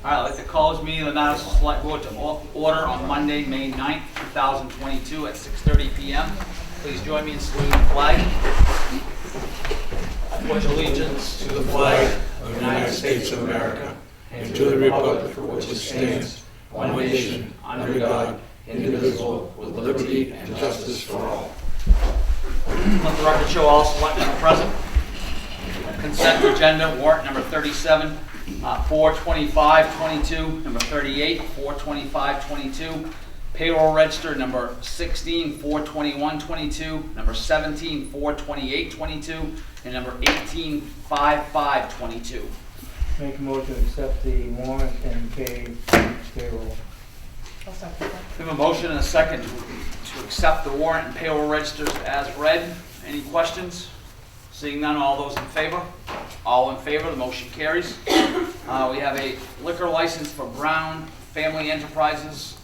All right, I'd like to call this meeting of the Madison Select Board to order on Monday, May 9th, 2022 at 6:30 p.m. Please join me in saluting the flag. I pledge allegiance to the flag of the United States of America and to the republic for which it stands, one nation, under God, indivisible, with liberty and justice for all. Let the record show all selectmen are present. Consent agenda, warrant number 37, 42522, number 38, 42522. Payroll register number 16, 42122, number 17, 42822, and number 18, 5522. Make a motion to accept the warrant and pay payroll. I'll second that. We have a motion and a second to accept the warrant and payroll registers as read. Any questions? Seeing none, all those in favor? All in favor, the motion carries. We have a liquor license for Brown Family Enterprises,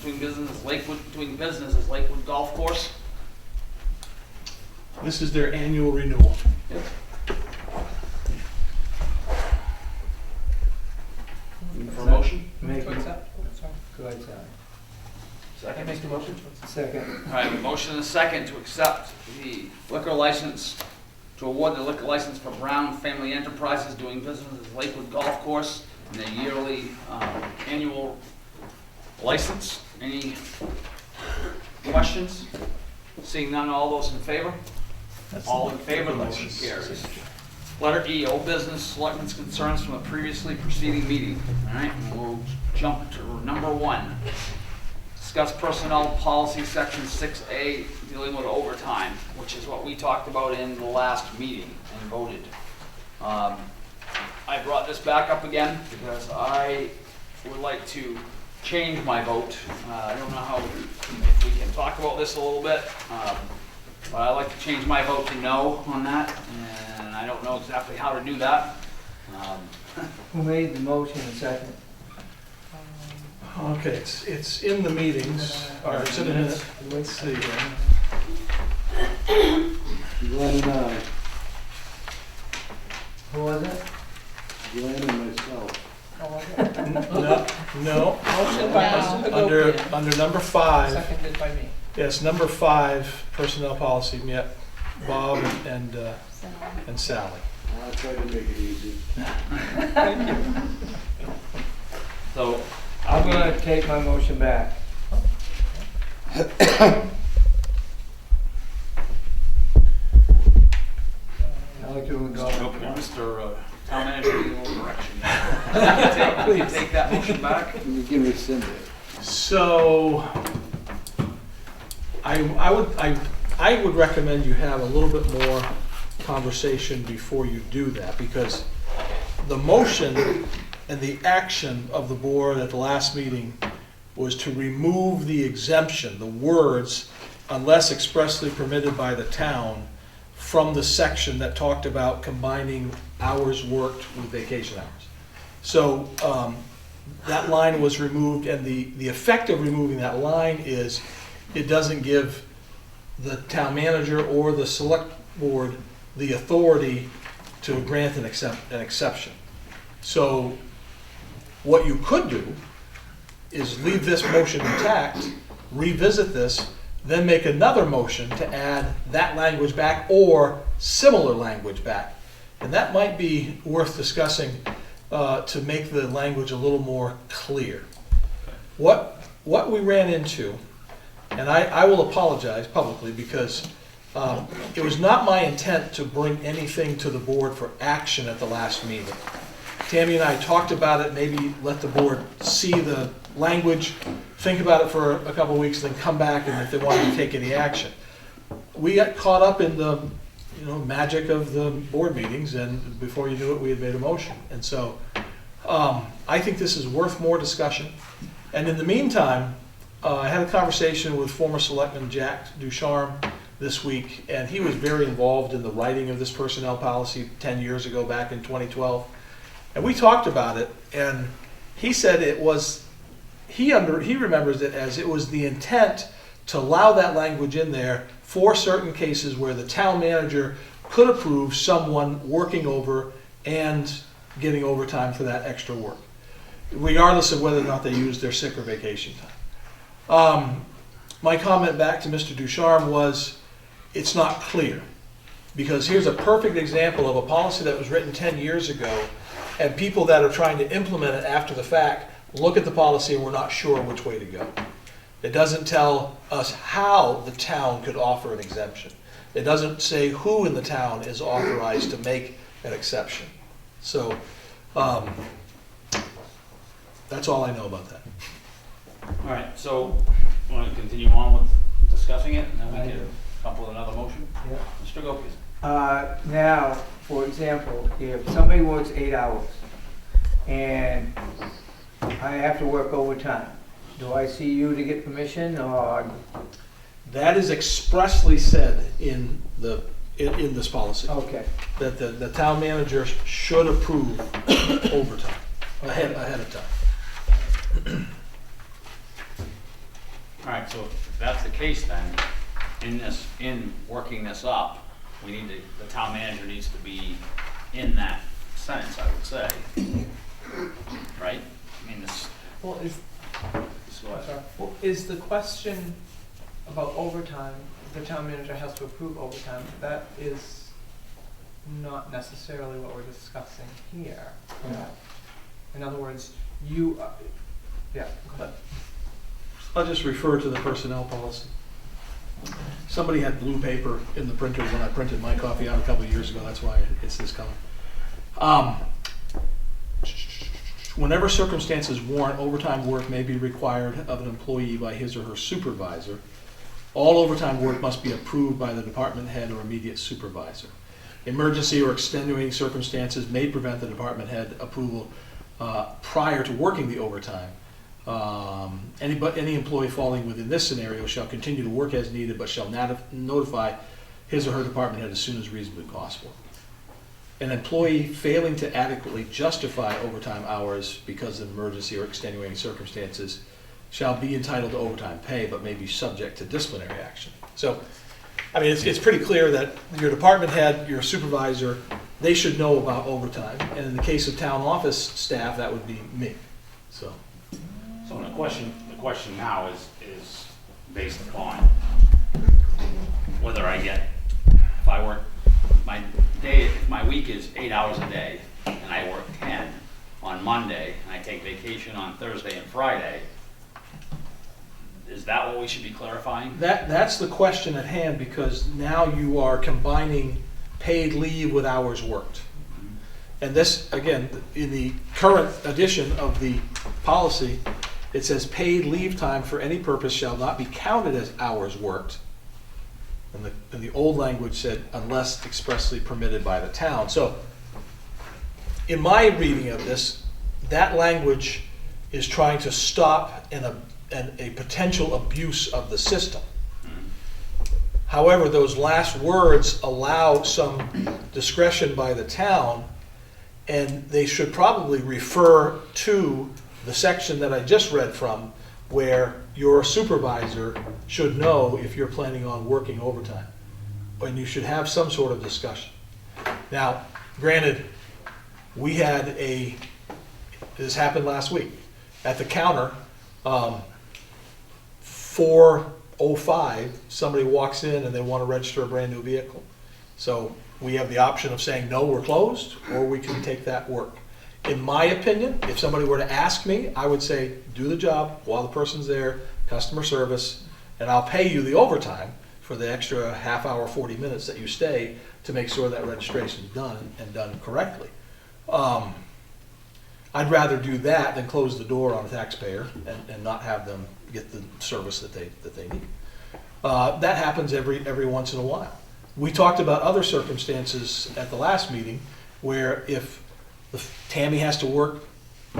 doing business as Lakewood Golf Course. This is their annual renewal. Yep. For a motion? Make To a accept? Sorry. Go ahead, Sally. Second. Make the motion. Second. All right, a motion and a second to accept the liquor license, to award the liquor license for Brown Family Enterprises doing business as Lakewood Golf Course and their yearly annual license. Any questions? Seeing none, all those in favor? All in favor, the motion carries. Letter E, old business, selectmen's concerns from a previously preceding meeting. All right, and we'll jump to number 1. Discuss personnel policy section 6A dealing with overtime, which is what we talked about in the last meeting and voted. I brought this back up again because I would like to change my vote. I don't know if we can talk about this a little bit, but I'd like to change my vote to no on that, and I don't know exactly how to do that. Who made the motion and second? Okay, it's in the meetings, or it's in the minutes. Let's see. Glenn and I, Who was it? Glenn and myself. No, Motion by Mr. Hagopian, under number 5, seconded by me. yes, number 5, personnel policy, yep, Bob and Sally. I'll try to make it easy. So I'm gonna take my motion back. I like to go. Mr. Town Manager, need a little direction. Please take that motion back. You can rescind it. So, I would recommend you have a little bit more conversation before you do that, because the motion and the action of the board at the last meeting was to remove the exemption, the words, unless expressly permitted by the town, from the section that talked about combining hours worked with vacation hours. So that line was removed, and the effect of removing that line is it doesn't give the town manager or the select board the authority to grant an exception. So what you could do is leave this motion intact, revisit this, then make another motion to add that language back or similar language back. And that might be worth discussing to make the language a little more clear. What we ran into, and I will apologize publicly because it was not my intent to bring anything to the board for action at the last meeting. Tammy and I talked about it, maybe let the board see the language, think about it for a couple of weeks, then come back and if they wanted to take any action. We got caught up in the magic of the board meetings, and before you knew it, we had made a motion. And so I think this is worth more discussion. And in the meantime, I had a conversation with former Selectman Jack Ducharme this week, and he was very involved in the writing of this personnel policy 10 years ago, back in 2012. And we talked about it, and he said it was, he remembers it as it was the intent to allow that language in there for certain cases where the town manager could approve someone working over and getting overtime for that extra work. regardless of whether or not they use their sick or vacation time. My comment back to Mr. Ducharme was, it's not clear. Because here's a perfect example of a policy that was written 10 years ago, and people that are trying to implement it after the fact look at the policy and we're not sure which way to go. It doesn't tell us how the town could offer an exemption. It doesn't say who in the town is authorized to make an exception. So, that's all I know about that. All right, so, want to continue on with discussing it, and then we I can do. come up with another motion? Yeah. Mr. Gopis? Now, for example, if somebody works 8 hours and I have to work overtime, do I see you to get permission, or? That is expressly said in this policy, Okay, that the town manager should approve overtime ahead of time. All right, so if that's the case then, in working this up, the town manager needs to be in that sentence, I would say. Right? I mean, Well, go ahead. well, is the question about overtime, the town manager has to approve overtime, that is not necessarily what we're discussing here. Yeah. In other words, yeah, go ahead. I'll just refer to the personnel policy. Somebody had blue paper in the printer when I printed my copy out a couple of years ago, that's why it's this color. Whenever circumstances warrant, overtime work may be required of an employee by his or her supervisor. All overtime work must be approved by the department head or immediate supervisor. Emergency or extenuating circumstances may prevent the department head approval prior to working the overtime. Any employee falling within this scenario shall continue to work as needed, but shall notify his or her department head as soon as reasonably possible. An employee failing to adequately justify overtime hours because of emergency or extenuating circumstances shall be entitled to overtime pay, but may be subject to disciplinary action. So, I mean, it's pretty clear that your department head, your supervisor, they should know about overtime. And in the case of town office staff, that would be me. So, So the question now is based upon whether I get, if I work, my week is 8 hours a day, and I work 10 on Monday, and I take vacation on Thursday and Friday. Is that what we should be clarifying? that's the question at hand, because now you are combining paid leave with hours worked. And this, again, in the current edition of the policy, it says paid leave time for any purpose shall not be counted as hours worked. And the old language said unless expressly permitted by the town. So in my reading of this, that language is trying to stop a potential abuse of the system. However, those last words allow some discretion by the town, and they should probably refer to the section that I just read from, where your supervisor should know if you're planning on working overtime. And you should have some sort of discussion. Now, granted, we had this happened last week. At the counter, 4:05, somebody walks in and they want to register a brand new vehicle. So we have the option of saying, no, we're closed, or we can take that work. In my opinion, if somebody were to ask me, I would say, do the job while the person's there, customer service, and I'll pay you the overtime for the extra half hour, 40 minutes that you stay to make sure that registration is done and done correctly. I'd rather do that than close the door on a taxpayer and not have them get the service that they need. That happens every once in a while. We talked about other circumstances at the last meeting where if Tammy has to work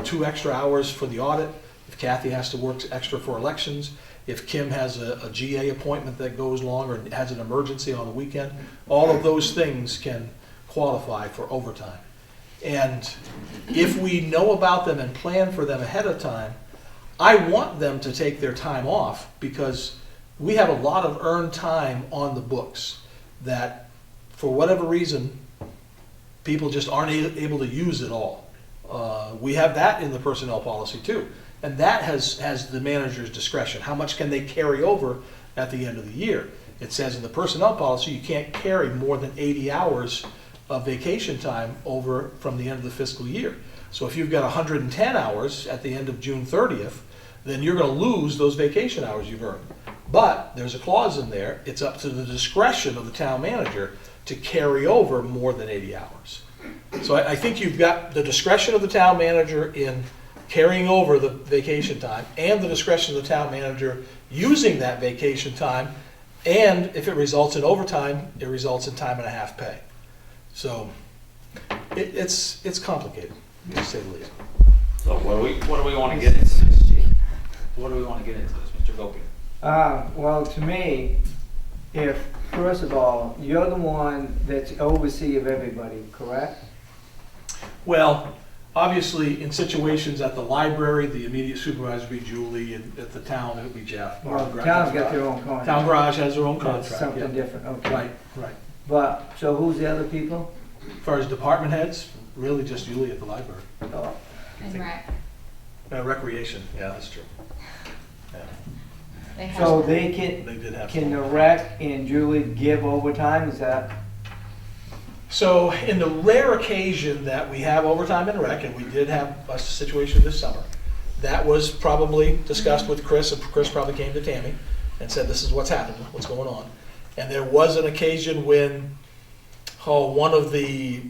2 extra hours for the audit, if Kathy has to work extra for elections, if Kim has a GA appointment that goes long or has an emergency on the weekend, all of those things can qualify for overtime. And if we know about them and plan for them ahead of time, I want them to take their time off, because we have a lot of earned time on the books that, for whatever reason, people just aren't able to use it all. We have that in the personnel policy too. And that has the manager's discretion. How much can they carry over at the end of the year? It says in the personnel policy, you can't carry more than 80 hours of vacation time over from the end of the fiscal year. So if you've got 110 hours at the end of June 30th, then you're going to lose those vacation hours you've earned. But there's a clause in there, it's up to the discretion of the town manager to carry over more than 80 hours. So I think you've got the discretion of the town manager in carrying over the vacation time and the discretion of the town manager using that vacation time. And if it results in overtime, it results in time and a half pay. So it's complicated, to say the least. So what do we want to get into this, Chief? What do we want to get into this, Mr. Gopi? Well, to me, if, first of all, you're the one that's oversee of everybody, correct? Well, obviously, in situations at the library, the immediate supervisor would be Julie, and at the town, it would be Jeff. Well, the town's got their own contract. Town garage has their own That's contract. something yeah. different, okay. Right. But, so who's the other people? As far as department heads, really just Julie at the library. Oh, And rec. Recreation, yeah, that's true. Yeah, They have. so they can they did have. the rec and Julie give overtime, is that? So in the rare occasion that we have overtime in rec, and we did have a situation this summer, that was probably discussed with Chris, and Chris probably came to Tammy and said, this is what's happening, what's going on. And there was an occasion when, one of the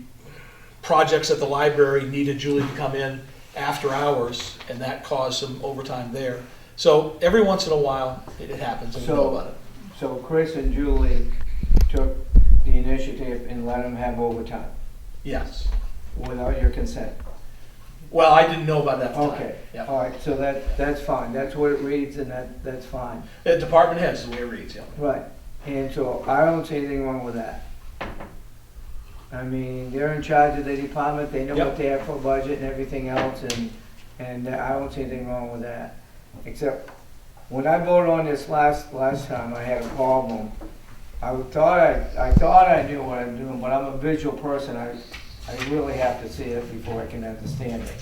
projects at the library needed Julie to come in after hours, and that caused some overtime there. So every once in a while, it happens, and we know about it. So Chris and Julie took the initiative and let them have overtime Yes. without your consent? Well, I didn't know about that at the time. Okay, Yeah. all right, so that's fine, that's what it reads, and that's fine. Department heads, the way it reads, yeah. Right, and so I don't see anything wrong with that. I mean, they're in charge of the department, they know Yep. what they have for budget and everything else, and I don't see anything wrong with that. Except, when I voted on this last time, I had a problem. I thought I knew what I'm doing, but I'm a visual person, I really have to see it before I can understand it.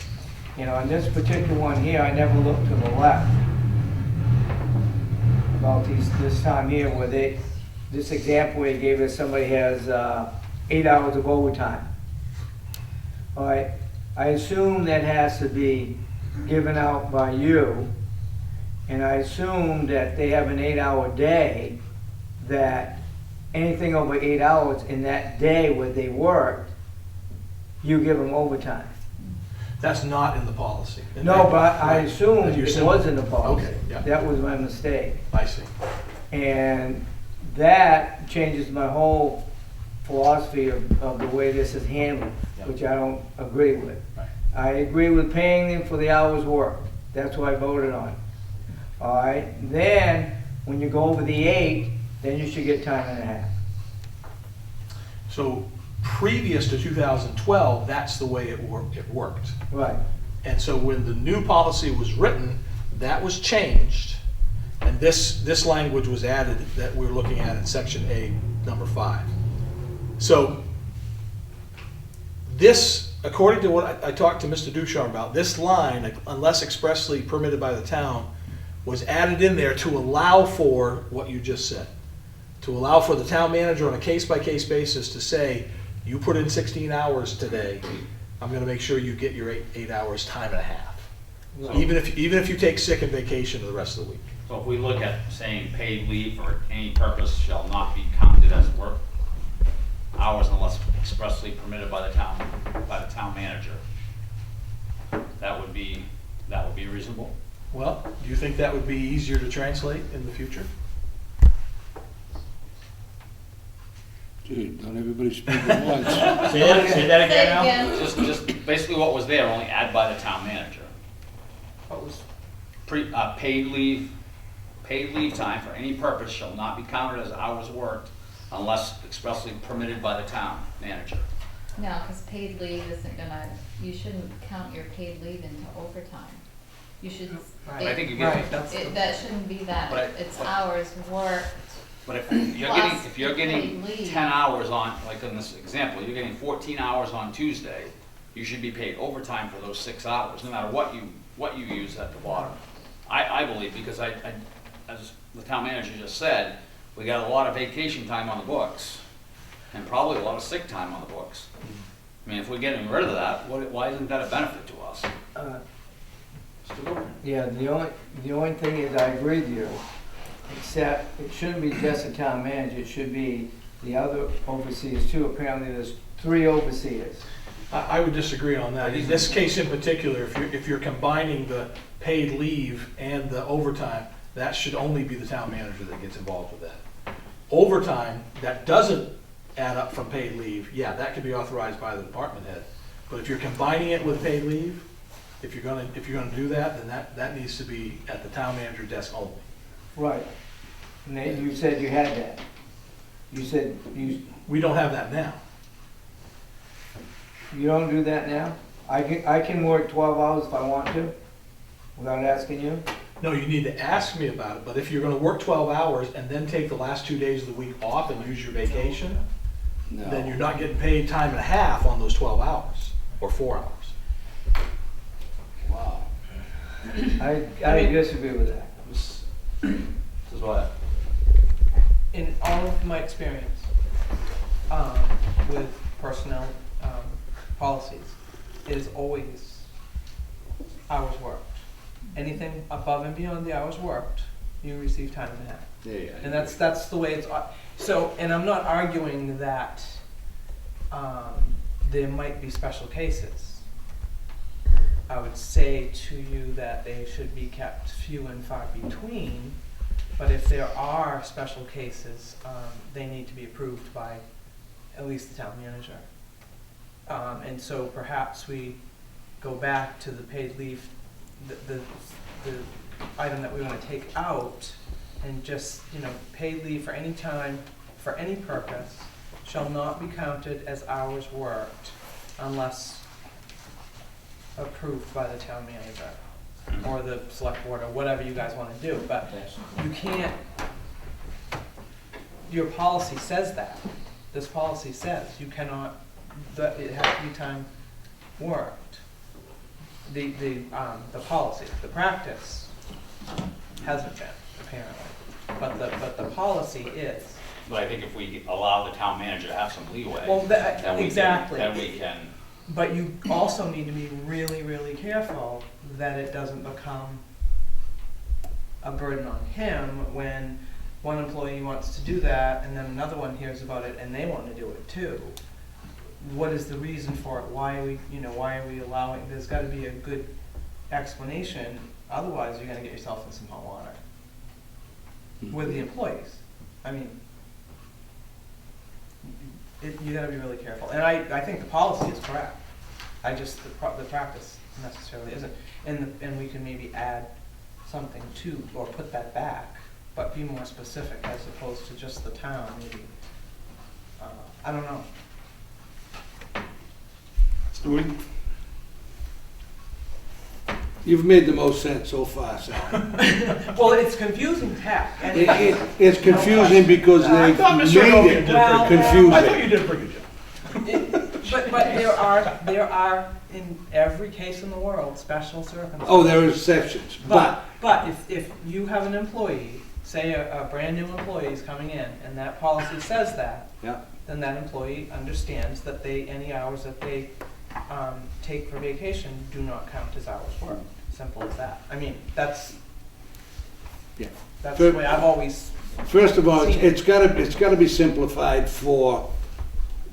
You know, on this particular one here, I never looked to the left. About this time here where this example where he gave us, somebody has 8 hours of overtime. All right, I assume that has to be given out by you, and I assume that they have an 8-hour day, that anything over 8 hours in that day where they worked, you give them overtime. That's not in the policy. No, but I Right. assumed But you're it saying- was in the policy. Okay, yeah. That was my mistake. I see. And that changes my whole philosophy of the way this is handled, Yeah. which I don't agree with. Right. I agree with paying them for the hours worked. That's what I voted on. All right, then, when you go over the 8, then you should get time and a half. So previous to 2012, that's the way it worked. Right, And so when the new policy was written, that was changed. And this language was added that we're looking at in section A, number 5. So this, according to what I talked to Mr. Ducharme about, this line, unless expressly permitted by the town, was added in there to allow for what you just said. To allow for the town manager on a case-by-case basis to say, you put in 16 hours today, I'm gonna make sure you get your 8 hours time and a half. So- Even if you take sick and vacation for the rest of the week. So if we look at saying paid leave for any purpose shall not be counted as work hours unless expressly permitted by the town manager, that would be reasonable? Well, do you think that would be easier to translate in the future? Gee, don't everybody speak at once. Say that Say again it now? again. Just basically what was there, only add by the town manager. What was, Paid leave time for any purpose shall not be counted as hours worked unless expressly permitted by the town manager. No, because paid leave isn't gonna, you shouldn't count your paid leave into overtime. You should. Right. I think you right, get, that's the. That shouldn't be that, But I- it's but- hours worked. but if you're getting paid leave. 10 hours on, like in this example, you're getting 14 hours on Tuesday, you should be paid overtime for those 6 hours, no matter what you use at the bottom. I believe, because as the town manager just said, we got a lot of vacation time on the books, and probably a lot of sick time on the books. I mean, if we're getting rid of that, why isn't that a benefit to us? Mr. Gilbert? Yeah, the only thing is, I agree with you, except it shouldn't be just the town manager, it should be the other overseers too. Apparently, there's 3 overseers. I would disagree on that. In this case in particular, if you're combining the paid leave and the overtime, that should only be the town manager that gets involved with that. Overtime that doesn't add up from paid leave, yeah, that can be authorized by the department head. But if you're combining it with paid leave, if you're gonna do that, then that needs to be at the town manager desk only. Right. And then you said you had that. You said We don't have that now. you don't do that now? I can work 12 hours if I want to, without asking you? No, you need to ask me about it, but if you're gonna work 12 hours and then take the last 2 days of the week off and use your vacation, then you're not getting paid time and a half on those 12 hours, or 4 hours. Wow. I disagree with that. This is what? In all of my experience with personnel policies, it is always hours worked. Anything above and beyond the hours worked, you receive time and a half. Yeah. And that's the way it's, so, and I'm not arguing that there might be special cases. I would say to you that they should be kept few and far between, but if there are special cases, they need to be approved by at least the town manager. And so perhaps we go back to the paid leave, the item that we want to take out, and just, paid leave for any time, for any purpose, shall not be counted as hours worked unless approved by the town manager or the select board or whatever you guys want to do. But you can't, your policy says that. This policy says you cannot, that it has to be time worked. The policy, the practice hasn't been, apparently. But the policy is. But I think if we allow the town manager to have some leeway, Well, then we exactly. can. But you also need to be really, really careful that it doesn't become a burden on him when one employee wants to do that and then another one hears about it and they want to do it too. What is the reason for it? Why are we allowing? There's got to be a good explanation. Otherwise, you're going to get yourself in some hot water with the employees. I mean, you got to be really careful. And I think the policy is correct. I just the practice necessarily isn't. And we can maybe add something to or put that back, but be more specific as opposed to just the town. Maybe I don't know. Stuart? You've made the most sense so far, Sal. Well, it's confusing tech. It's confusing because I they've thought Mr. made Hogan it did Well, confusing. I thought you did a pretty good job. But there are in every case in the world special circumstances. Oh, there are exceptions, but But if you have an employee, say a brand new employee is coming in, and that policy says that, yeah. then that employee understands that any hours that they take for vacation do not count as hours worked. Simple as that. I mean, that's Yeah. the way I've always. First of all, Seen it. it's gotta be simplified for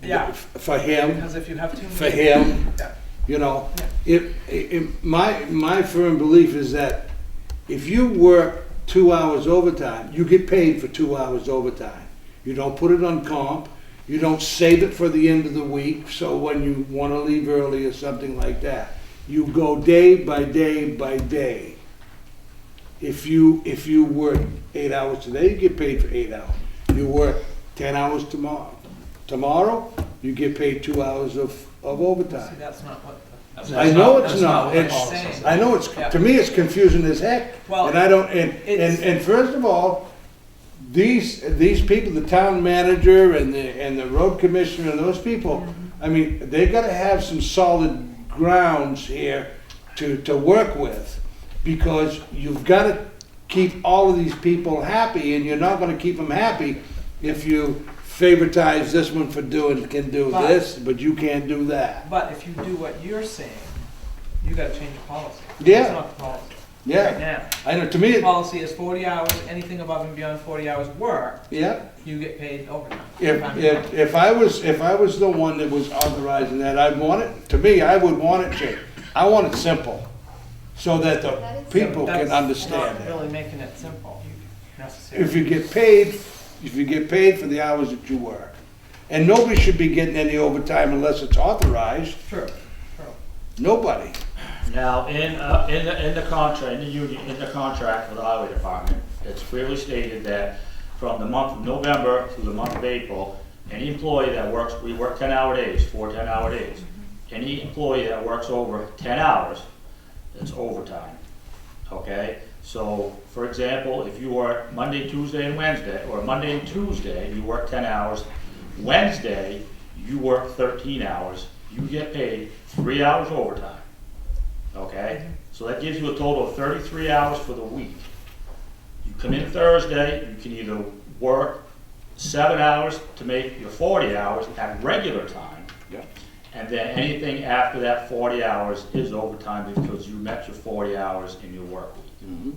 Yeah. for him, Because if you have too many. for him. Yeah. You know, Yeah. my firm belief is that if you work 2 hours overtime, you get paid for 2 hours overtime. You don't put it on comp. You don't save it for the end of the week, so when you want to leave early or something like that. You go day by day by day. If you work 8 hours today, you get paid for 8 hours. You work 10 hours tomorrow, you get paid 2 hours of See, overtime. that's not what. I know it's That's not. what the It's- policy saying. says. I know it's, Yeah. to me, it's confusing as heck. Well, And I don't, it's- and first of all, these people, the town manager and the road commissioner and those people I mean, they gotta have some solid grounds here to work with, because you've gotta keep all of these people happy, and you're not gonna keep them happy if you favoritize this one for can do But- this, but you can't do that. But if you do what you're saying, you gotta change the policy. Yeah. That's not the policy. Right Yeah, now. I know, to me, The policy is 40 hours, anything above and beyond 40 hours work, yeah. you get paid overtime. If I was the one that was authorizing that, I'd want it, to me, I would want it changed. I want it simple, so that the That is people That's can understand not it. really making it simple, necessarily. If you get paid for the hours that you work. And nobody should be getting any overtime unless it's authorized, True, true. nobody. Now, in the contract, in the union, in the contract for the highway department, it's clearly stated that from the month of November through the month of April, any employee that works, we work 10-hour days, 4 10-hour days. Any employee that works over 10 hours, it's overtime, okay? So, for example, if you work Monday, Tuesday, and Wednesday, or Monday and Tuesday, you work 10 hours, Wednesday, you work 13 hours, you get paid 3 hours overtime. Okay, so that gives you a total of 33 hours for the week. You come in Thursday, you can either work 7 hours to make your 40 hours at regular time. Yeah. And then anything after that 40 hours is overtime because you met your 40 hours in your work week.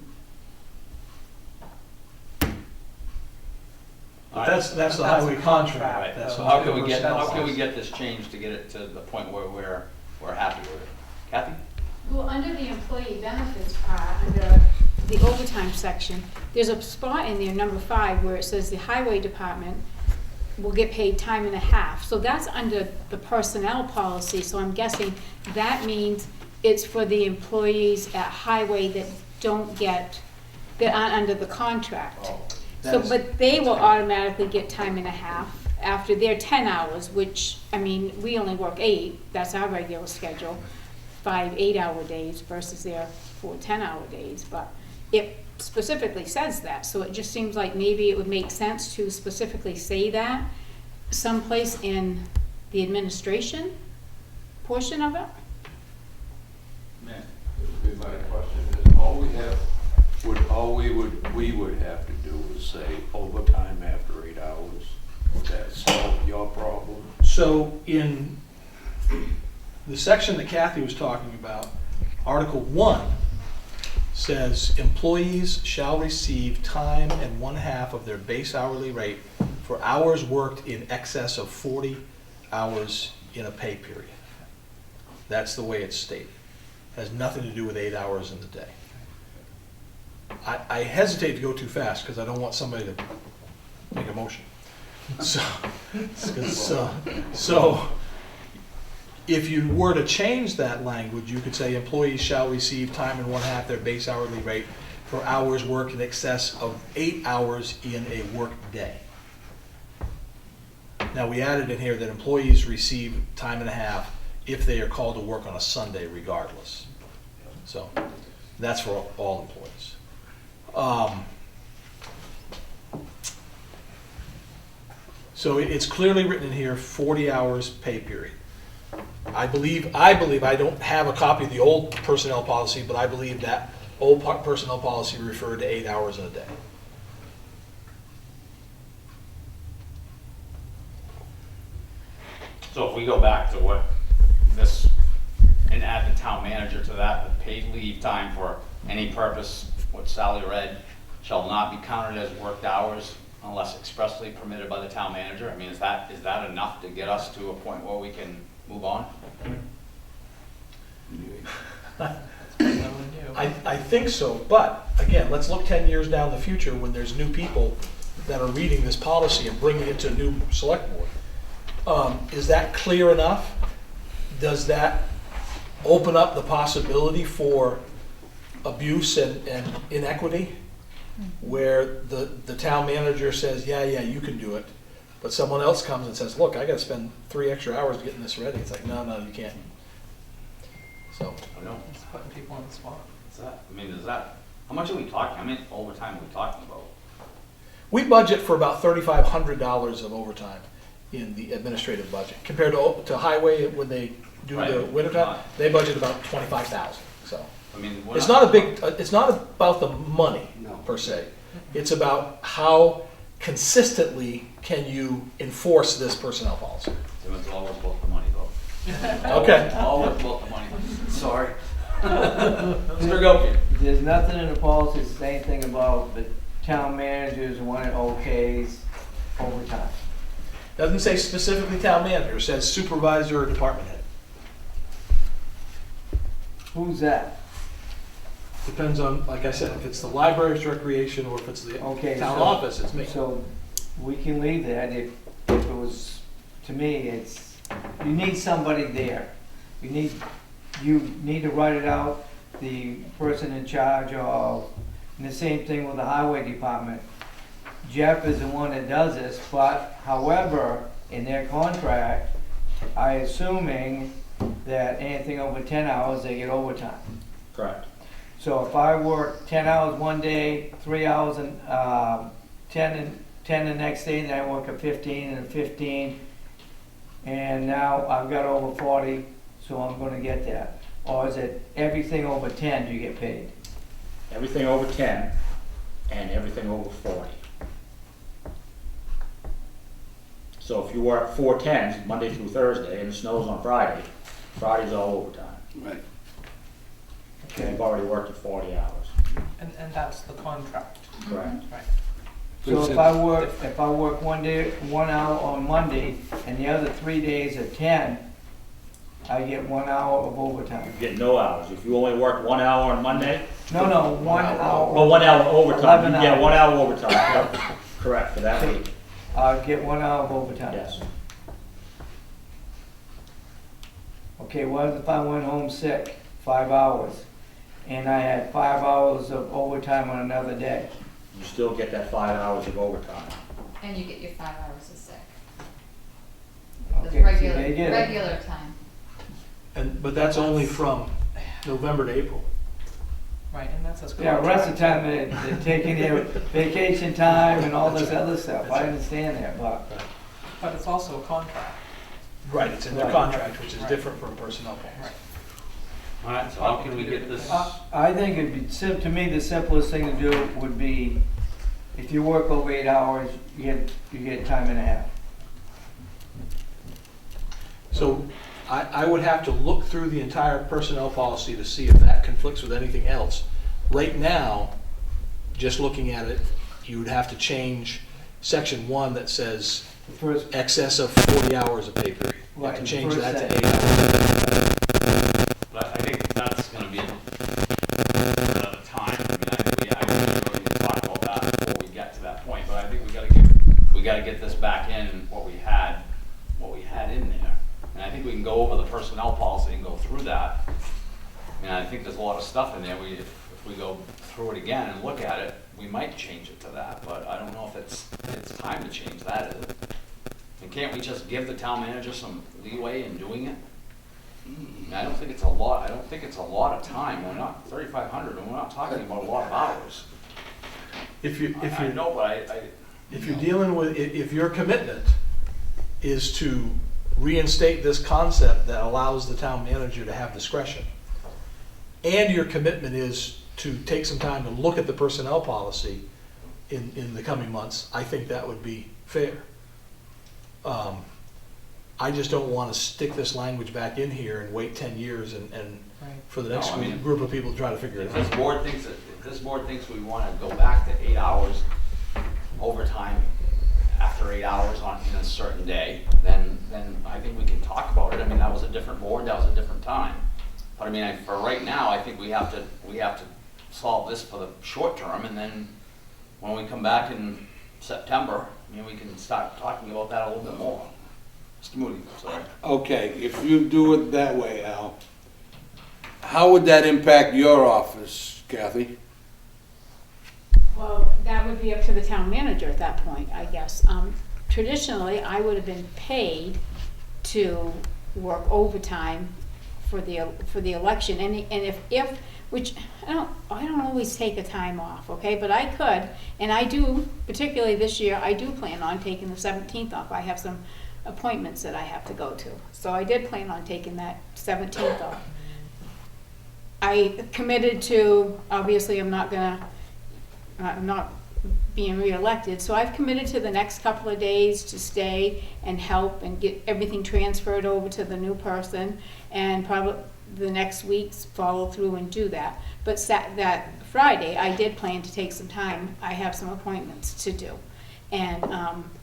But that's the highway contract. That's So not how can the we get, personnel how can we policy. get this changed to get it to the point where we're happy with it? Kathy? Well, under the employee benefits part, under the overtime section, there's a spot in there, number 5, where it says the highway department will get paid time and a half. So that's under the personnel policy, so I'm guessing that means it's for the employees at highway that that aren't under the contract. So, but they will automatically get time and a half after their 10 hours, which, I mean, we only work 8, that's our regular schedule. 5 8-hour days versus their 4 10-hour days, but it specifically says that, so it just seems like maybe it would make sense to specifically say that someplace in the administration portion of it. Would be my question is, all we would have to do is say overtime after 8 hours. Would that solve your problem? So in the section that Kathy was talking about, Article 1 says employees shall receive time and 1/2 of their base hourly rate for hours worked in excess of 40 hours in a pay period. That's the way it's stated. Has nothing to do with 8 hours in the day. I hesitate to go too fast because I don't want somebody to make a motion. So if you were to change that language, you could say employees shall receive time and 1/2 their base hourly rate for hours worked in excess of 8 hours in a work day. Now, we added in here that employees receive time and a half if they are called to work on a Sunday regardless. So that's for all employees. So it's clearly written in here, 40 hours pay period. I believe, I don't have a copy of the old personnel policy, but I believe that old personnel policy referred to 8 hours in a day. So if we go back to what this, and add the town manager to that, the paid leave time for any purpose, what Sally read, shall not be counted as worked hours unless expressly permitted by the town manager. I mean, is that enough to get us to a point where we can move on? I think so, but again, let's look 10 years down the future when there's new people that are reading this policy and bringing it to a new select board. Is that clear enough? Does that open up the possibility for abuse and inequity? Where the town manager says, yeah, you can do it, but someone else comes and says, look, I gotta spend 3 extra hours getting this ready. It's like, no, you can't. So, I don't know. It's putting people on the spot. How much are we talking? How much overtime are we talking about? we budget for about $3,500 of overtime in the administrative budget. Compared to highway, when they do the Right. winter time, they budget about 25,000, so. I mean, we're It's not a big, it's not about the money No. per se. It's about how consistently can you enforce this personnel policy. It's always about the money, though. Okay. Always about the money. Sorry. Mr. Gopi. There's nothing in the policy that says anything about the town managers wanting okays overtime. Doesn't say specifically town manager, it says supervisor or department head. Who's that? Depends on, like I said, if it's the library's recreation or if it's the Okay, town so- office, it's me. So we can leave that if it was, to me, it's, you need somebody there. You need to write it out, the person in charge of, and the same thing with the highway department. Jeff is the one that does this, but however, in their contract, I assuming that anything over 10 hours, they get overtime. Correct. So if I work 10 hours one day, 3 hours and 10 the next day, then I work a 15 and a 15, and now I've got over 40, so I'm gonna get that. Or is it everything over 10 you get paid? Everything over 10 and everything over 40. So if you work 4 10s, Monday through Thursday, and it snows on Friday, Friday's all overtime. Right. Okay. You've already worked at 40 hours. And that's the contract, Correct. right? So if I work 1 hour on Monday, and the other 3 days are 10, I get 1 hour of overtime. You get no hours. If you only work 1 hour on Monday, No, 1 hour. well, 1 hour overtime, 11 you get 1 hours. hour overtime. Yep. Correct, for that week, I'll get 1 hour of overtime. yes. Okay, what if I went home sick, 5 hours, and I had 5 hours of overtime on another day? You still get that 5 hours of overtime. And you get your 5 hours of sick. Okay, That's so regular, they get it. regular time. But that's only from November to April. Right, and that's a Yeah, contract. the rest of the time they're taking their vacation time and all this other stuff. I understand that, but But it's also a contract. Right, it's in their Right. contract, which is Right. different from personnel policy. Right. All right, so how can we get this? I think it'd be, to me, the simplest thing to do would be, if you work over 8 hours, you get time and a half. So I would have to look through the entire personnel policy to see if that conflicts with anything else. Right now, just looking at it, you would have to change section 1 that says The first, excess of 40 hours of pay period. You have Right, to the change first that to sentence. 8 hours. But I think that's gonna be another time. I mean, I think we need to talk about that before we get to that point, but I think we gotta get this back in what we had in there. And I think we can go over the personnel policy and go through that. I mean, I think there's a lot of stuff in there. If we go through it again and look at it, we might change it to that, but I don't know if it's time to change that, is it? And can't we just give the town manager some leeway in doing it? I don't think it's a lot of time. We're not 3,500, and we're not talking about a lot of hours. If you I know, but if you're dealing with, if your commitment is to reinstate this concept that allows the town manager to have discretion, and your commitment is to take some time to look at the personnel policy in the coming months, I think that would be fair. I just don't want to stick this language back in here and wait 10 years and Right. for the next No, I mean, group of people to try to figure if it out. this board thinks we wanna go back to 8 hours overtime after 8 hours on a certain day, then I think we can talk about it. I mean, that was a different board, that was a different time. But I mean, for right now, I think we have to solve this for the short term, and then when we come back in September, I mean, we can start talking about that a little bit more. Mr. Moody, sorry. Okay, if you do it that way, Al, how would that impact your office, Kathy? Well, that would be up to the town manager at that point, I guess. Traditionally, I would have been paid to work overtime for the election, and if which I don't always take a time off, okay, but I could, and I do, particularly this year, I do plan on taking the 17th off. I have some appointments that I have to go to. So I did plan on taking that 17th off. I committed to, obviously I'm not being reelected, so I've committed to the next couple of days to stay and help and get everything transferred over to the new person, and probably the next week's follow through and do that. But that Friday, I did plan to take some time. I have some appointments to do. And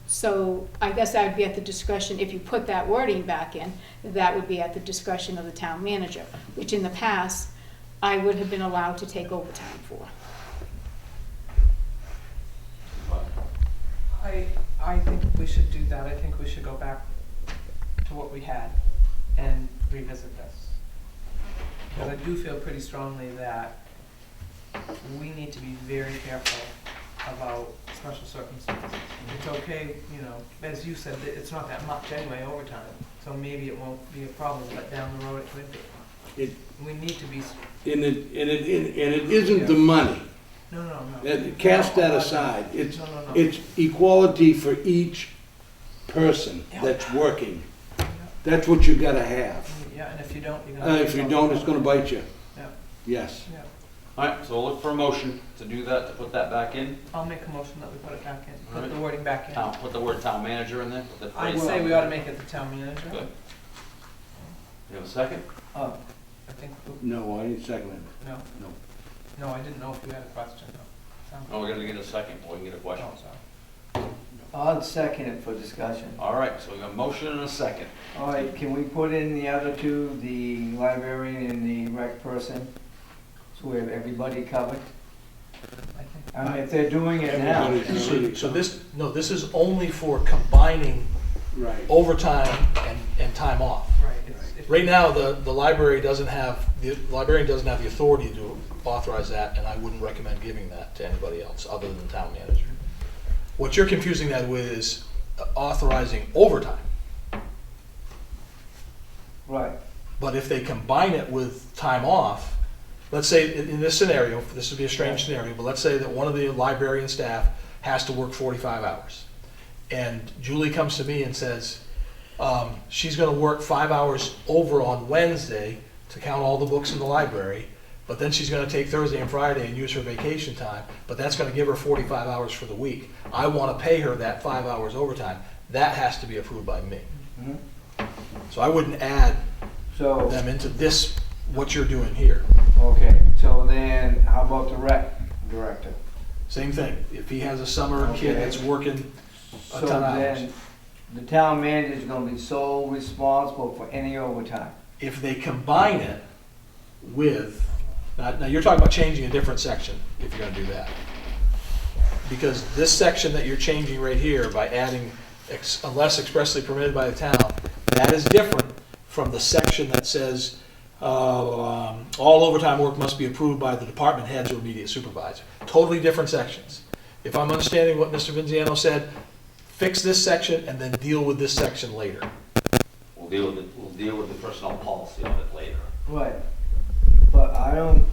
so I guess that would be at the discretion, if you put that wording back in, that would be at the discretion of the town manager, which in the past, I would have been allowed to take overtime for. I think we should do that. I think we should go back to what we had and revisit this. Because I do feel pretty strongly that we need to be very careful about special circumstances. It's okay, you know, as you said, it's not that much anyway, overtime, so maybe it won't be a problem, but down the road it could be. We need to be, And it isn't the money. no. Cast that aside. No. It's equality for each person that's working. That's what you gotta have. Yeah, and if you don't, you're gonna. If you don't, it's gonna bite you. Yeah. Yes. Yeah. Alright, so we'll look for a motion to do that, to put that back in. I'll make a motion that we put it back in, put Alright. the wording back in. Put the word town manager in there. Put the I'd phrase say town we ought to manager. make it the town manager. Good. You have a second? Oh, I think, No, I ain't seconding. no. No. No, I didn't know if you had a question, no. Oh, we're gonna get a second, we can get a question. Oh, sorry. I'll second it for discussion. Alright, so we got a motion and a second. All right, can we put in the other two, the librarian and the rec person? So we have everybody covered? I think, I mean, if they're doing it now. Everybody. So this is only for combining Right. overtime and time off. right, if. Right now, the librarian doesn't have the authority to authorize that, and I wouldn't recommend giving that to anybody else other than the town manager. What you're confusing that with is authorizing overtime. Right, But if they combine it with time off, let's say in this scenario, this would be a strange scenario, but let's say that one of the librarian staff has to work 45 hours. And Julie comes to me and says, she's gonna work 5 hours over on Wednesday to count all the books in the library, but then she's gonna take Thursday and Friday and use her vacation time, but that's gonna give her 45 hours for the week. I wanna pay her that 5 hours overtime. That has to be approved by me. mhm. So I wouldn't add So, them into this, what you're doing here. okay, so then how about the rec director? Same thing. If he has a summer kid Okay. that's working a So ton of hours, then, the town manager is gonna be sole responsible for any overtime. if they combine it with, now you're talking about changing a different section if you're gonna do that. Because this section that you're changing right here by adding unless expressly permitted by the town, that is different from the section that says, all overtime work must be approved by the department heads or immediate supervisor. Totally different sections. If I'm understanding what Mr. Vinziano said, fix this section and then deal with this section later. We'll deal with the personnel policy on it later. Right, but I don't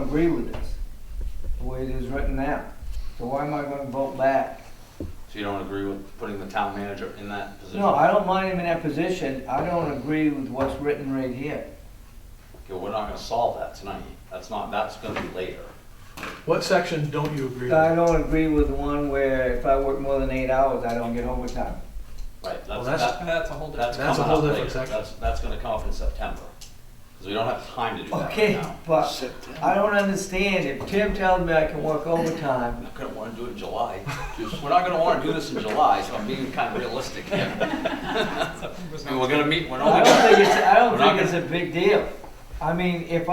agree with this, the way it is written now. So why am I gonna vote back? So you don't agree with putting the town manager in that position? No, I don't mind him in that position, I don't agree with what's written right here. Okay, we're not gonna solve that tonight. That's gonna be later. What section don't you agree I with? don't agree with the one where if I work more than 8 hours, I don't get overtime. Right, Well, that's That's a whole different. that's That's a coming whole up different later. section. That's gonna come up in September. Because we don't have time to do that right Okay, now. but I don't understand, if Tim tells me I can work I'm overtime, not gonna wanna do it in July. We're not gonna wanna do this in July, so I'm being kind of realistic here. I mean, we're gonna meet, we're I not. don't We're not think it's a big deal. I mean, if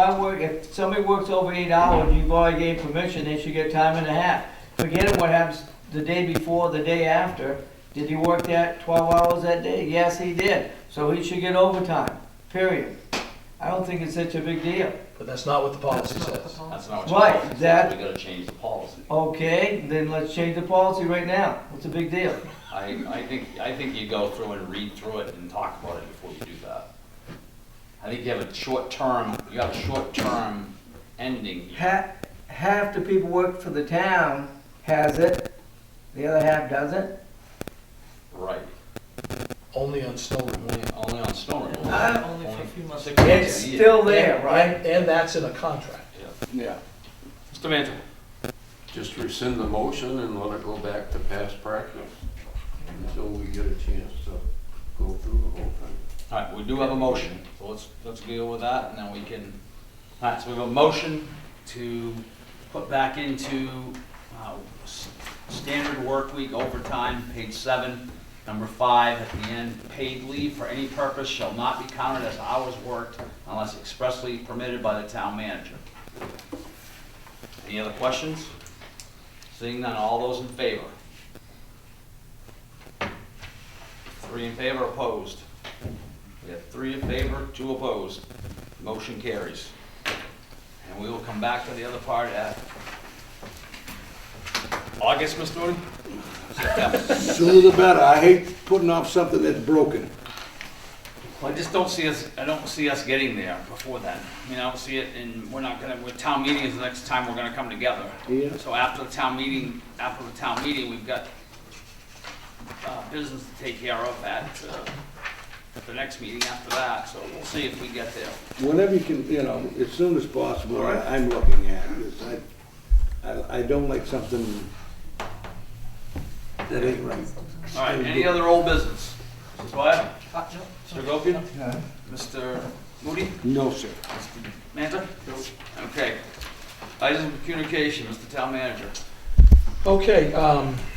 somebody works over 8 hours, you've already gave permission, they should get time and a half. Forget what happens the day before, the day after. Did he work that 12 hours that day? Yes, he did. So he should get overtime, period. I don't think it's such a big deal. But that's not what the policy That's not says. the That's not what Right, you're saying. that- We gotta change the policy. Okay, then let's change the policy right now. What's the big deal? I think you go through and read through it and talk about it before you do that. I think you have a short term ending. Half the people work for the town has it, the other half doesn't. Right. Only on snow removal. Only on snow removal. Only for a few months. 6 months It's a year. still there, right? And that's in a contract. Yeah. Mr. Manager? Just rescind the motion and let it go back to past practice until we get a chance to go through the whole thing. All right, we do have a motion, so let's deal with that, and then we can, all right, so we have a motion to put back into standard work week overtime, page 7, number 5, at the end, paid leave for any purpose shall not be counted as hours worked unless expressly permitted by the town manager. Any other questions? Seeing none, all those in favor? 3 in favor, opposed? We have 3 in favor, 2 opposed. Motion carries. And we will come back to the other part at August, Mr. Moody? September. Sooner the better. I hate putting off something that's broken. Well, I just don't see us, I don't see us getting there before then. I mean, I don't see it, and we're not gonna, with town meeting is the next time we're gonna come together. Yeah. So after the town meeting, we've got business to take care of at the next meeting after that, so we'll see if we get there. Whenever you can, as soon as possible, I'm looking at it. 'Cause I don't like something that ain't right. All right, any other old business? Mrs. Wyatt? No. Mr. Gopian? No. Mr. Moody? No, sir. Mr. Manta? Okay. Items of communication, Mr. Town Manager. Okay,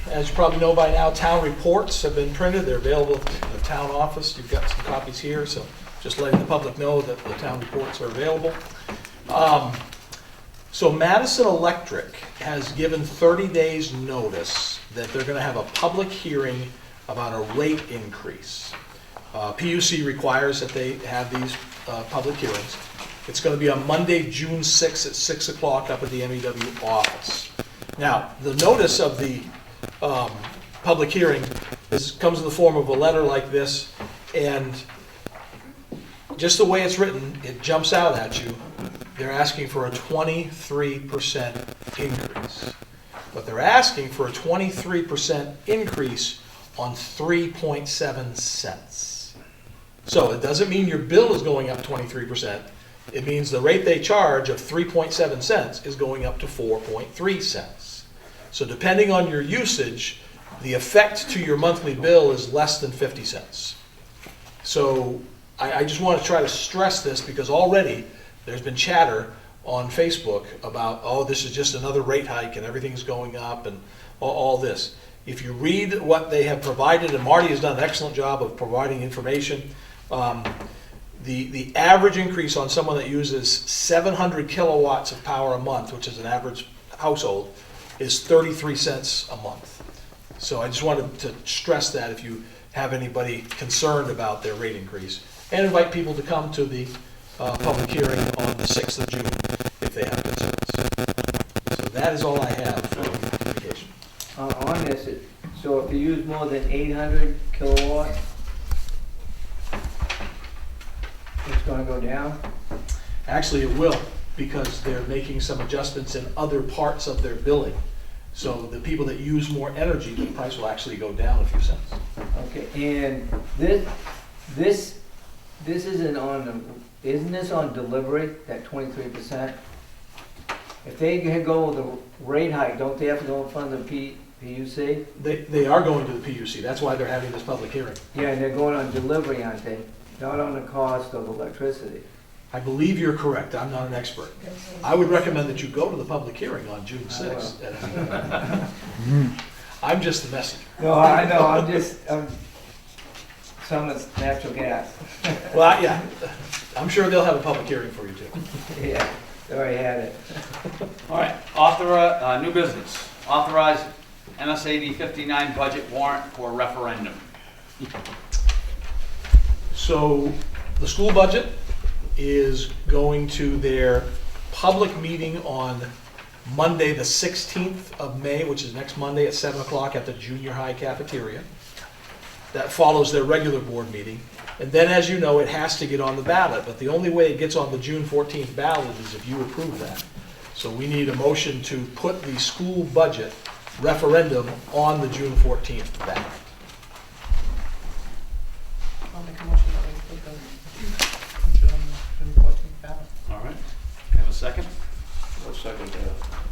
as you probably know by now, town reports have been printed. They're available at the town office. You've got some copies here, so just letting the public know that the town reports are available. So Madison Electric has given 30 days notice that they're going to have a public hearing about a rate increase. PUC requires that they have these public hearings. It's going to be on Monday, June 6th at 6 o'clock up at the MEW office. Now, the notice of the public hearing comes in the form of a letter like this, and just the way it's written, it jumps out at you. They're asking for a 23% increase. But they're asking for a 23% increase on 3.7 cents. So it doesn't mean your bill is going up 23%. It means the rate they charge of 3.7 cents is going up to 4.3 cents. So depending on your usage, the effect to your monthly bill is less than 50 cents. So I just want to try to stress this because already there's been chatter on Facebook about, oh, this is just another rate hike and everything's going up and all this. If you read what they have provided, and Marty has done an excellent job of providing information, the average increase on someone that uses 700 kilowatts of power a month, which is an average household, is 33 cents a month. So I just wanted to stress that if you have anybody concerned about their rate increase, and invite people to come to the public hearing on the 6th of June if they have concerns. So that is all I have for communication. On this, so if you use more than 800 kilowatts, it's gonna go down? Actually, it will, because they're making some adjustments in other parts of their billing. So the people that use more energy, the price will actually go down a few cents. Okay, and this isn't on, isn't this on delivery, that 23%? If they can go with the rate hike, don't they have to go in front of the PUC? They are going to the PUC, that's why they're having this public hearing. Yeah, and they're going on delivery, aren't they? Not on the cost of electricity. I believe you're correct, I'm not an expert. I would recommend that you go to the public hearing on June 6th. I'm just the messenger. No, I know, I'm some of it's natural gas. Well, yeah, I'm sure they'll have a public hearing for you too. Yeah, they already had it. All right, authorize, new business, authorize MSAD 59 budget warrant for referendum. So the school budget is going to their public meeting on Monday, the 16th of May, which is next Monday at 7 o'clock at the junior high cafeteria. That follows their regular board meeting. And then, as you know, it has to get on the ballot, but the only way it gets on the June 14th ballot is if you approve that. So we need a motion to put the school budget referendum on the June 14th ballot.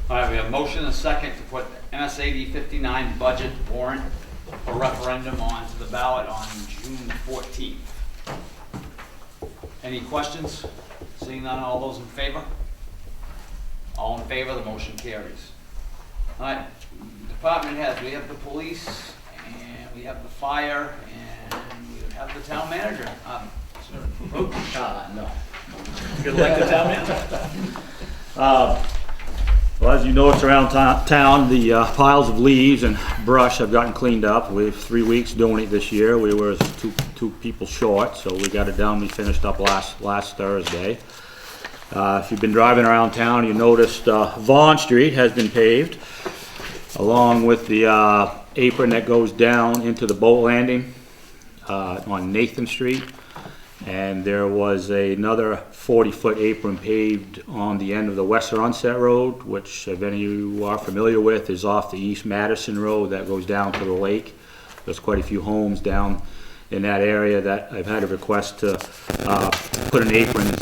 All right, we have a motion and a second to put MS80 59 budget warrant for referendum onto the ballot on June 14th. Any questions? Seeing none, all those in favor? All in favor, the motion carries. All right, department heads, we have the police, and we have the fire, and we have the town manager. No. Good luck to town manager. Well, as you notice around town, the piles of leaves and brush have gotten cleaned up. We have 3 weeks doing it this year. We were two people short, so we got it done. We finished up last Thursday. If you've been driving around town, you noticed Vaughn Street has been paved, along with the apron that goes down into the boat landing on Nathan Street. And there was another 40-foot apron paved on the end of the West Sunset Road, which, if any of you are familiar with, is off the East Madison Road that goes down to the lake. There's quite a few homes down in that area that I've had a request to put an apron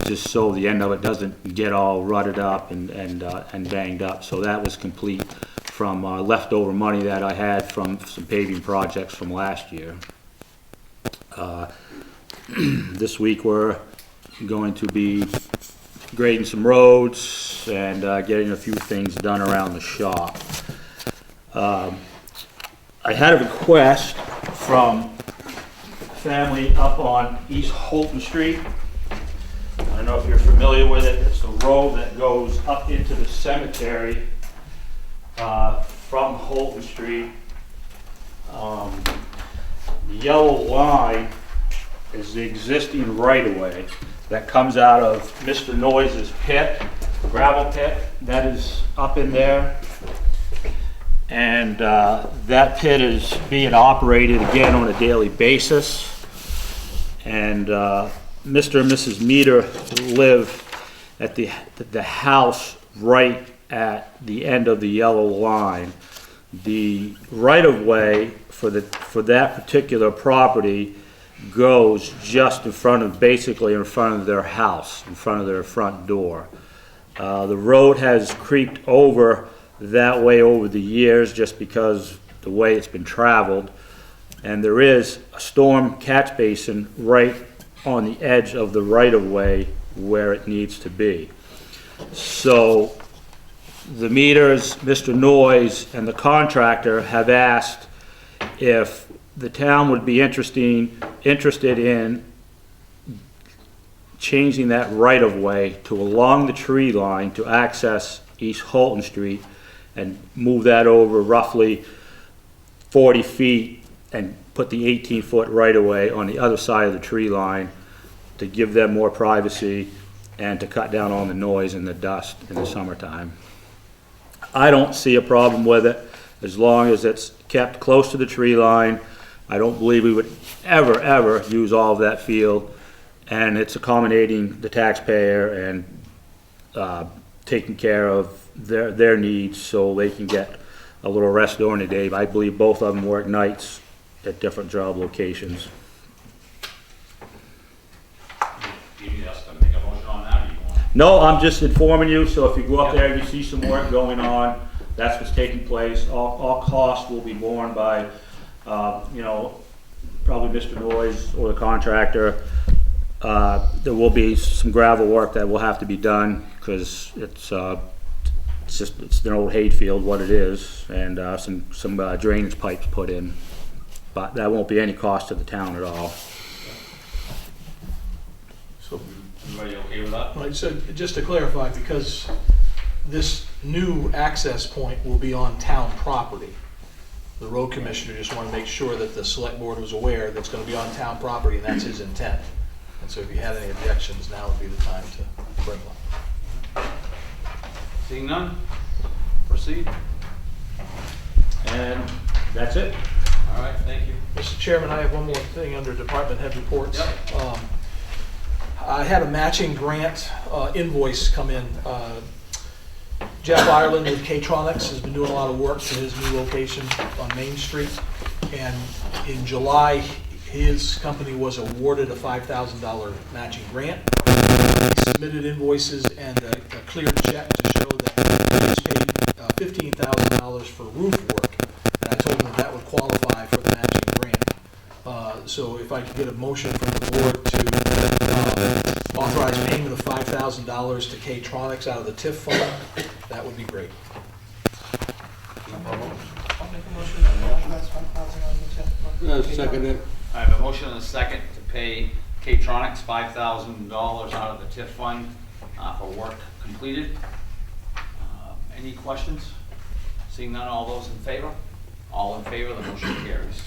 just so the end of it doesn't get all rutted up and banged up. So that was complete from leftover money that I had from some paving projects from last year. This week we're going to be grading some roads and getting a few things done around the shop. I had a request from a family up on East Holton Street. I don't know if you're familiar with it. It's the road that goes up into the cemetery from Holton Street. The yellow line is the existing right-of-way that comes out of Mr. Noyes' pit, gravel pit, that is up in there. And that pit is being operated again on a daily basis. And Mr. and Mrs. Meter live at the house right at the end of the yellow line. The right-of-way for that particular property goes just basically in front of their house, in front of their front door. The road has creeped over that way over the years just because the way it's been traveled. And there is a storm catch basin right on the edge of the right-of-way where it needs to be. So the Meters, Mr. Noyes, and the contractor have asked if the town would be interested in changing that right-of-way to along the tree line to access East Holton Street and move that over roughly 40 feet and put the 18-foot right-of-way on the other side of the tree line to give them more privacy and to cut down on the noise and the dust in the summertime. I don't see a problem with it as long as it's kept close to the tree line. I don't believe we would ever use all of that field, and it's accommodating the taxpayer and taking care of their needs so they can get a little rest during the day. I believe both of them work nights at different job locations. Do you need us to make a motion on that, or you want? No, I'm just informing you, so if you go up there and you see some work going on, that's what's taking place. All costs will be borne by probably Mr. Noyes or the contractor. There will be some gravel work that will have to be done because it's an old hay field, what it is, and some drainage pipes put in. But that won't be any cost to the town at all. So, Everybody okay with that? right, so just to clarify, because this new access point will be on town property, the road commissioner just wanted to make sure that the select board was aware that it's going to be on town property, and that's his intent. And so if you had any objections, now would be the time to bring them. Seeing none, proceed. And that's it. All right, thank you. Mr. Chairman, I have one more thing under department head reports. Yep. I had a matching grant invoice come in. Jeff Ireland with K-Tronics has been doing a lot of work to his new location on Main Street. And in July, his company was awarded a $5,000 matching grant. He submitted invoices and a cleared check to show that he was $15,000 for roof work, and I told him that would qualify for the matching grant. So if I could get a motion from the board to authorize payment of $5,000 to K-Tronics out of the TIF fund, that would be great. I'll make a motion that we authorize $5,000 on the TIF fund. Second it. I have a motion and a second to pay K-Tronics $5,000 out of the TIF fund for work completed. Any questions? Seeing none, all those in favor? All in favor, the motion carries.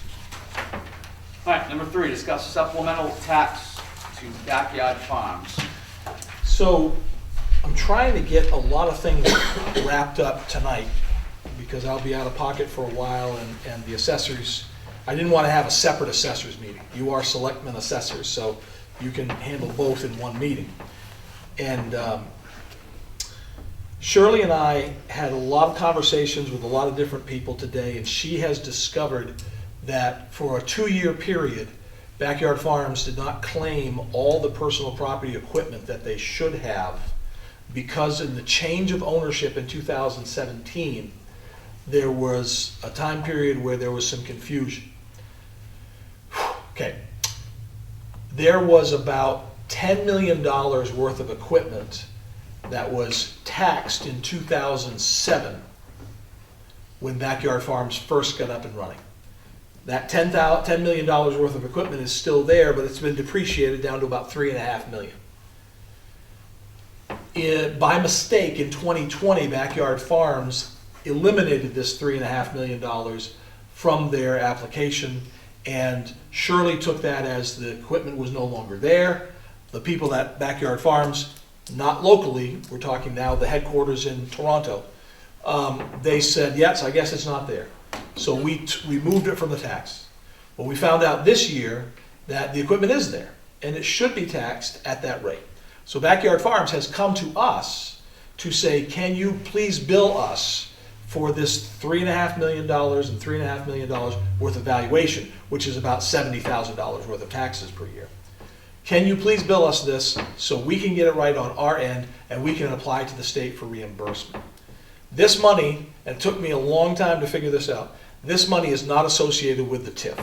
All right, number 3, discuss supplemental tax to backyard farms. So I'm trying to get a lot of things wrapped up tonight because I'll be out of pocket for a while, and the assessors, I didn't want to have a separate assessors meeting. You are selectmen assessors, so you can handle both in one meeting. And Shirley and I had a lot of conversations with a lot of different people today, and she has discovered that for a 2-year period, Backyard Farms did not claim all the personal property equipment that they should have because in the change of ownership in 2017, there was a time period where there was some confusion. Okay. There was about $10 million worth of equipment that was taxed in 2007 when Backyard Farms first got up and running. That $10 million worth of equipment is still there, but it's been depreciated down to about $3.5 million. By mistake, in 2020, Backyard Farms eliminated this $3.5 million from their application, and Shirley took that as the equipment was no longer there. The people at Backyard Farms, not locally, we're talking now the headquarters in Toronto, they said, yes, I guess it's not there. So we removed it from the tax. Well, we found out this year that the equipment is there, and it should be taxed at that rate. So Backyard Farms has come to us to say, can you please bill us for this $3.5 million and $3.5 million worth of valuation, which is about $70,000 worth of taxes per year. Can you please bill us this so we can get it right on our end and we can apply to the state for reimbursement? This money, and it took me a long time to figure this out, this money is not associated with the TIF.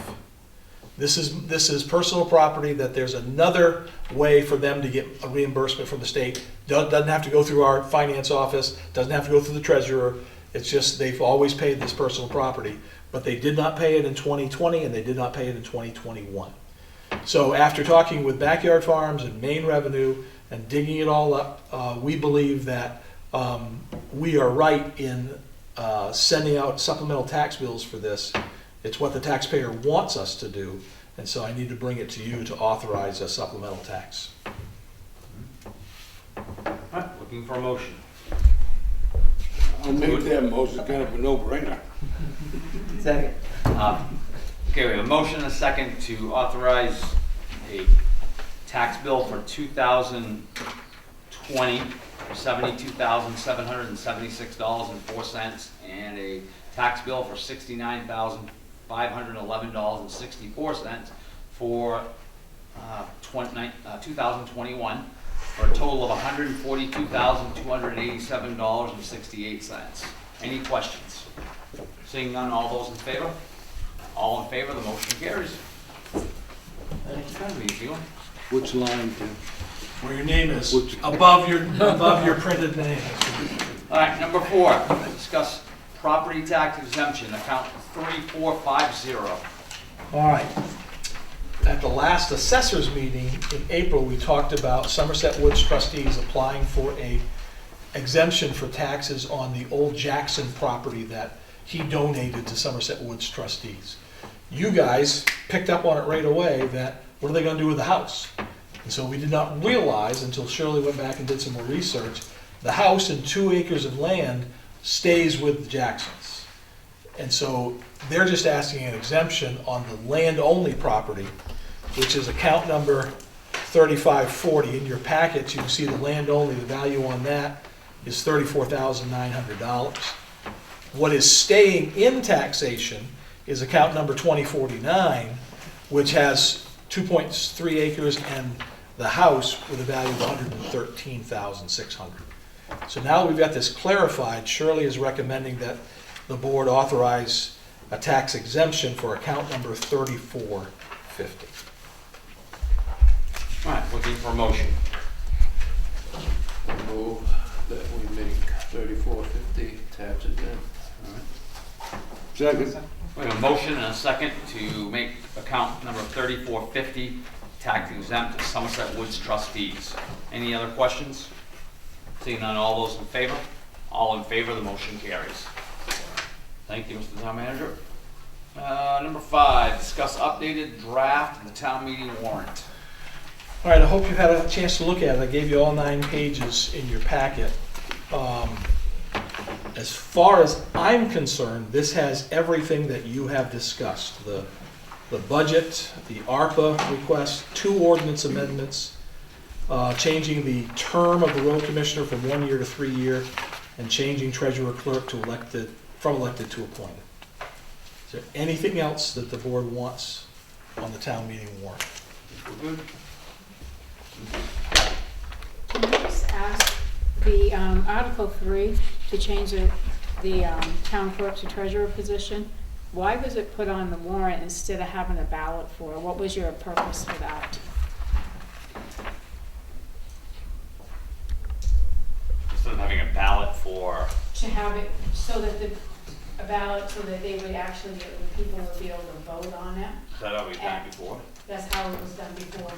This is personal property that there's another way for them to get a reimbursement from the state. Doesn't have to go through our finance office, doesn't have to go through the treasurer. It's just they've always paid this personal property, but they did not pay it in 2020 and they did not pay it in 2021. So after talking with Backyard Farms and Maine Revenue and digging it all up, we believe that we are right in sending out supplemental tax bills for this. It's what the taxpayer wants us to do, and so I need to bring it to you to authorize a supplemental tax. All right, looking for a motion. I'll make that motion, kind of a no-brainer. Second. Okay, we have a motion and a second to authorize a tax bill for 2020 for $72,776.04 and a tax bill for $69,511.64 for 2021 for a total of $142,287.68. Any questions? Seeing none, all those in favor? All in favor, the motion carries. It's kind of an easy one. Which line, Tim? Where your name is, above your printed name. All right, number 4, discuss property tax exemption, account 3450. All right. At the last assessors meeting in April, we talked about Somerset Woods trustees applying for a exemption for taxes on the old Jackson property that he donated to Somerset Woods trustees. You guys picked up on it right away that, what are they gonna do with the house? And so we did not realize until Shirley went back and did some more research, the house and 2 acres of land stays with the Jacksons. And so they're just asking an exemption on the land-only property, which is account number 3540. In your packets, you can see the land-only, the value on that is $34,900. What is staying in taxation is account number 2049, which has 2.3 acres and the house with a value of $113,600. So now that we've got this clarified, Shirley is recommending that the board authorize a tax exemption for account number 3450. All right, looking for a motion. Move that we make 3450 tax exempt. Second. We have a motion and a second to make account number 3450 tax exempt to Somerset Woods trustees. Any other questions? Seeing none, all those in favor? All in favor, the motion carries. Thank you, Mr. Town Manager. Number 5, discuss updated draft of the town meeting warrant. All right, I hope you've had a chance to look at it. I gave you all 9 pages in your packet. As far as I'm concerned, this has everything that you have discussed. The budget, the ARPA request, 2 ordinance amendments, changing the term of the road commissioner from 1 year to 3 year, and changing treasurer clerk to from elected to appointed. Is there anything else that the board wants on the town meeting warrant? We're good? Can I just ask, the Article 3, to change the town clerk to treasurer position, why was it put on the warrant instead of having a ballot for it? What was your purpose for that? Instead of having a ballot for, To have it so that a ballot so that they would actually, the people would be able to vote on it? is that how we've done it before? That's how it was done before.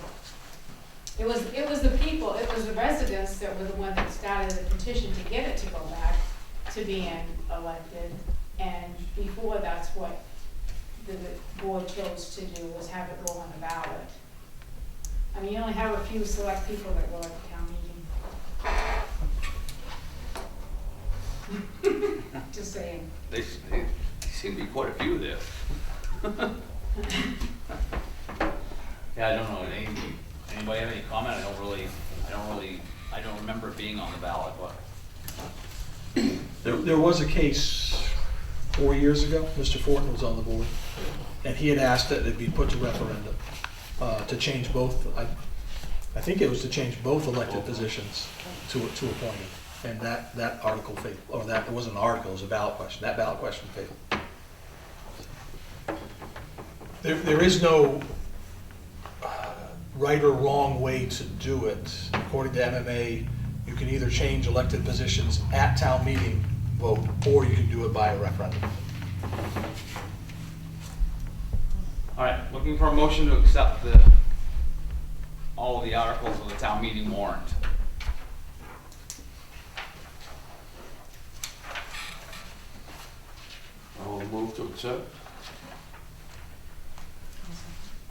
It was the people, it was the residents that were the ones that started the petition to get it to go back to being elected. And before, that's what the board chose to do, was have it go on the ballot. I mean, you only have a few select people that go at the town meeting. Just saying. They seem to be quite a few there. Yeah, I don't know, anybody have any comment? I don't remember it being on the ballot, but. There was a case 4 years ago, Mr. Fortin was on the board, and he had asked that it be put to referendum to change both, I think it was to change both elected positions to appointed. And that article failed, or that, it wasn't an article, it was a ballot question. That ballot question failed. There is no right or wrong way to do it. According to MMA, you can either change elected positions at town meeting vote, or you can do it by a referendum. All right, looking for a motion to accept all of the articles of the town meeting warrant. I will move to accept.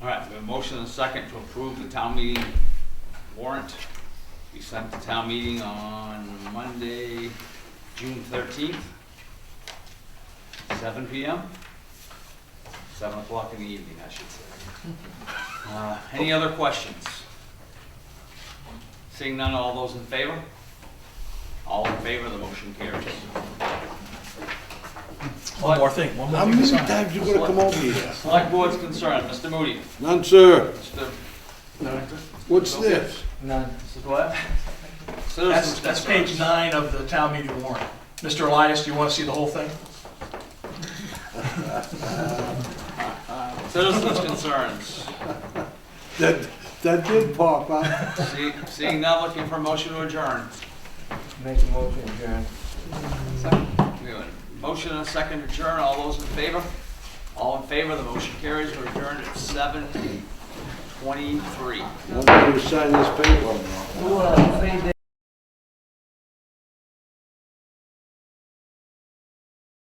All right, we have a motion and a second to approve the town meeting warrant. We sent to town meeting on Monday, June 13th, 7 p.m. 7 o'clock in the evening, I should say. Any other questions? Seeing none, all those in favor? All in favor, the motion carries. One more thing How to many sign. times you gonna come over here? Select board's concerned, Mr. Moody. None, sir. Mr. What's this? None. Mrs. Blair? Citizens That's concerns. page 9 of the town meeting warrant. Mr. Elias, do you want to see the whole thing? Citizens concerns. That did pop up. Seeing none, looking for a motion to adjourn. Make a motion, adjourn. We have a motion and a second to adjourn. All those in favor? All in favor, the motion carries. We're adjourned at 7:23. I'm going to sign this paper. Who,